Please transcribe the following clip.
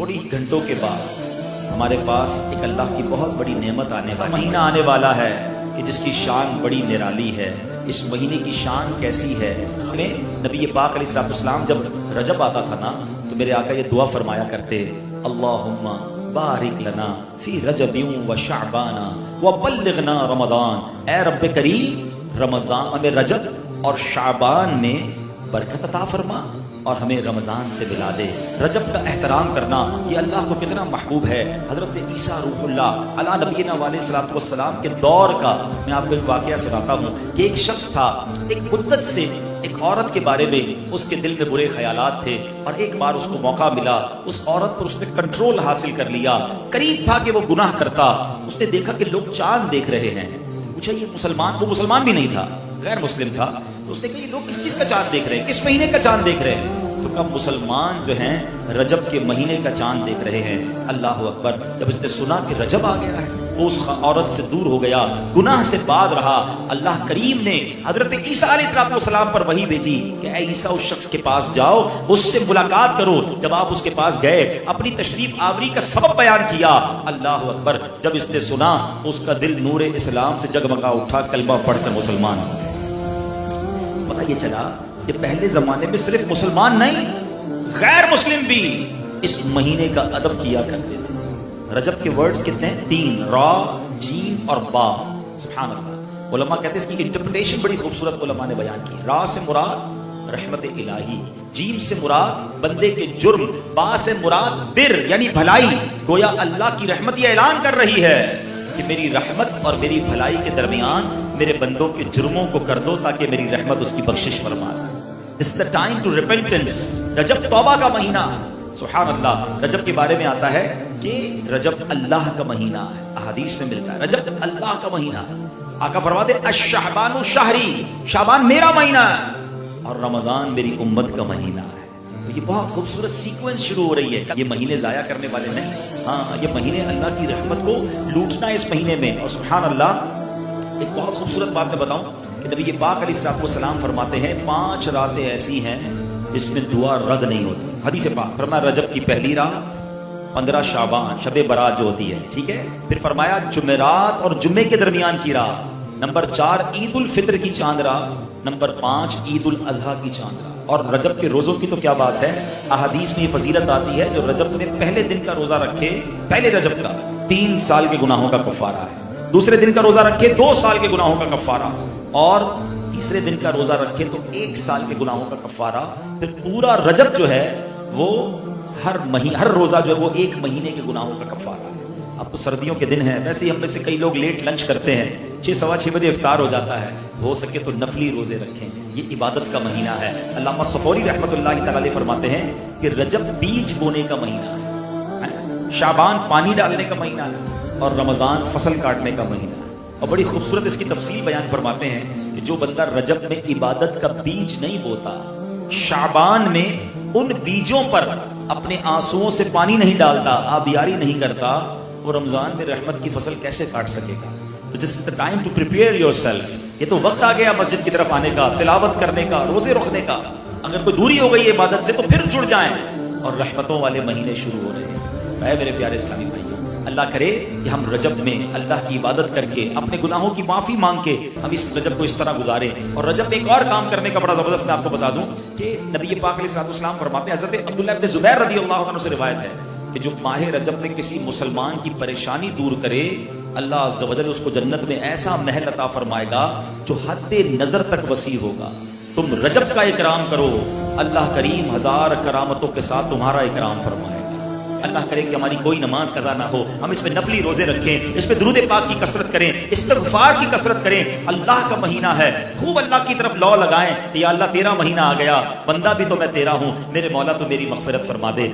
تھوڑی ہی گھنٹوں کے بعد ہمارے پاس ایک اللہ کی بہت بڑی نعمت آنے والی مہینہ آنے والا ہے کہ جس کی شان بڑی نرالی ہے۔ اس مہینے کی شان کیسی ہے؟ ہمیں نبی پاک علیہ الصلوۃ والسلام جب رجب آتا تھا نا تو میرے آقا یہ دعا فرمایا کرتے، اللہم بارک لنا فی رجب و شعبان و بلغنا رمضان۔ اے رب کریم رمضان ہمیں رجب اور شعبان میں برکت عطا فرما اور ہمیں رمضان سے ملا دے۔ رجب کا احترام کرنا یہ اللہ کو کتنا محبوب ہے۔ حضرت عیسیٰ روح اللہ علی نبینا علیہ الصلوۃ والسلام کے دور کا میں آپ کو ایک واقعہ سناتا ہوں کہ ایک شخص تھا، ایک مدت سے ایک عورت کے بارے میں اس کے دل میں برے خیالات تھے، اور ایک بار اس کو موقع ملا، اس عورت پر اس نے کنٹرول حاصل کر لیا۔ قریب تھا کہ وہ گناہ کرتا۔ اس نے دیکھا کہ لوگ چاند دیکھ رہے ہیں، پوچھا یہ مسلمان؟ وہ مسلمان بھی نہیں تھا، غیر مسلم تھا۔ تو اس نے کہا یہ لوگ کس چیز کا چاند دیکھ رہے ہیں، کس مہینے کا چاند دیکھ رہے ہیں؟ تو کہا مسلمان جو ہیں رجب کے مہینے کا چاند دیکھ رہے ہیں۔ اللہ اکبر! جب اس نے سنا کہ رجب آ گیا ہے وہ اس عورت سے دور ہو گیا، گناہ سے باز رہا۔ اللہ کریم نے حضرت عیسیٰ علیہ السلام پر وحی بھیجی کہ اے عیسیٰ اس شخص کے پاس جاؤ، اس سے ملاقات کرو۔ جب آپ اس کے پاس گئے، اپنی تشریف آوری کا سبب بیان کیا۔ اللہ اکبر! جب اس نے سنا اس کا دل نور اسلام سے جگمگا اٹھا، کلمہ پڑھ کر مسلمان ہو گیا۔ پتہ یہ چلا کہ پہلے زمانے میں صرف مسلمان نہیں، غیر مسلم بھی اس مہینے کا ادب کیا کرتے تھے۔ رجب کے ورڈز کتنے ہیں؟ 3، را، جیم اور با۔ سبحان اللہ! علماء کہتے ہیں اس کی انٹرپریٹیشن بڑی خوبصورت علماء نے بیان کی۔ را سے مراد رحمت الہی، جیم سے مراد بندے کے جرم، با سے مراد بر یعنی بھلائی۔ گویا اللہ کی رحمت یہ اعلان کر رہی ہے کہ میری رحمت اور میری بھلائی کے درمیان میرے بندوں کے جرموں کو کر دو تاکہ میری رحمت اس کی بخشش فرما دے۔ It's the time to repentance۔ رجب توبہ کا مہینہ۔ سبحان اللہ! رجب کے بارے میں آتا ہے کہ رجب اللہ کا مہینہ ہے، احادیث میں ملتا ہے رجب اللہ کا مہینہ ہے۔ آقا فرماتے الشعبان شہری، شعبان میرا مہینہ ہے اور رمضان میری امت کا مہینہ ہے۔ تو یہ بہت خوبصورت سیکوینس شروع ہو رہی ہے۔ یہ مہینے ضائع کرنے والے نہیں، ہاں یہ مہینے اللہ کی رحمت کو لوٹنا ہے اس مہینے میں۔ اور سبحان اللہ! ایک بہت خوبصورت بات میں بتاؤں کہ نبی پاک علیہ السلام فرماتے ہیں 5 راتیں ایسی ہیں جس میں دعا رد نہیں ہوتی۔ حدیث پاک فرمایا رجب کی پہلی رات، 15 شعبان شب برات جو ہوتی ہے، ٹھیک ہے؟ پھر فرمایا جمعرات اور جمعے کے درمیان کی رات، نمبر 4 عید الفطر کی چاند رات، نمبر 5 عید الاضحیٰ کی چاند رات۔ اور رجب کے روزوں کی تو کیا بات ہے، احادیث میں یہ فضیلت آتی ہے جو رجب میں پہلے دن کا روزہ رکھے، پہلے رجب کا 3 سال کے گناہوں کا کفارہ ہے، دوسرے دن کا روزہ رکھے 2 سال کے گناہوں کا کفارہ، اور تیسرے دن کا روزہ رکھے تو 1 سال کے گناہوں کا کفارہ۔ پھر پورا رجب جو ہے وہ ہر روزہ جو ہے وہ 1 مہینے کے گناہوں کا کفارہ ہے۔ اب تو سردیوں کے دن ہیں، ویسے ہی ہم میں سے کئی لوگ لیٹ لنچ کرتے ہیں، 6 سوا 6 بجے افطار ہو جاتا ہے، ہو سکے تو نفلی روزے رکھیں، یہ عبادت کا مہینہ ہے۔ علامہ صفوری رحمۃ اللہ تعالی علیہ فرماتے ہیں کہ رجب بیج بونے کا مہینہ ہے، شعبان پانی ڈالنے کا مہینہ ہے، اور رمضان فصل کاٹنے کا مہینہ ہے۔ اور بڑی خوبصورت اس کی تفصیل بیان فرماتے ہیں کہ جو بندہ رجب میں عبادت کا بیج نہیں بوتا، شعبان میں ان بیجوں پر اپنے آنسوؤں سے پانی نہیں ڈالتا، آبیاری نہیں کرتا، وہ رمضان میں رحمت کی فصل کیسے کاٹ سکے گا؟ تو جس time to prepare yourself, یہ تو وقت آ گیا مسجد کی طرف آنے کا، تلاوت کرنے کا، روزے رکھنے کا۔ اگر کوئی دوری ہو گئی ہے عبادت سے تو پھر جڑ جائیں، اور رحمتوں والے مہینے شروع ہو رہے ہیں۔ اے میرے پیارے اسلامی بھائیوں، اللہ کرے کہ ہم رجب میں اللہ کی عبادت کر کے اپنے گناہوں کی معافی مانگ کے ہم اس رجب کو اس طرح گزاریں۔ اور رجب میں ایک اور کام کرنے کا بڑا زبردست میں آپ کو بتا دوں کہ نبی پاک علیہ السلام فرماتے ہیں، حضرت عبداللہ ابن زبیر رضی اللہ عنہ سے روایت ہے کہ جو ماہ رجب میں کسی مسلمان کی پریشانی دور کرے، اللہ عز و جل اس کو جنت میں ایسا محل عطا فرمائے گا جو حد نظر تک وسیع ہوگا۔ تم رجب کا اکرام کرو، اللہ کریم 1000 کرامتوں کے ساتھ تمہارا اکرام فرمائے گا۔ اللہ کرے کہ ہماری کوئی نماز قضا نہ ہو، ہم اس میں نفلی روزے رکھیں، اس میں درود پاک کی کثرت کریں، استغفار کی کثرت کریں۔ اللہ کا مہینہ ہے، خوب اللہ کی طرف لو لگائیں کہ یا اللہ تیرا مہینہ آ گیا، بندہ بھی تو میں تیرا ہوں، میرے مولا تو میری مغفرت فرما دے۔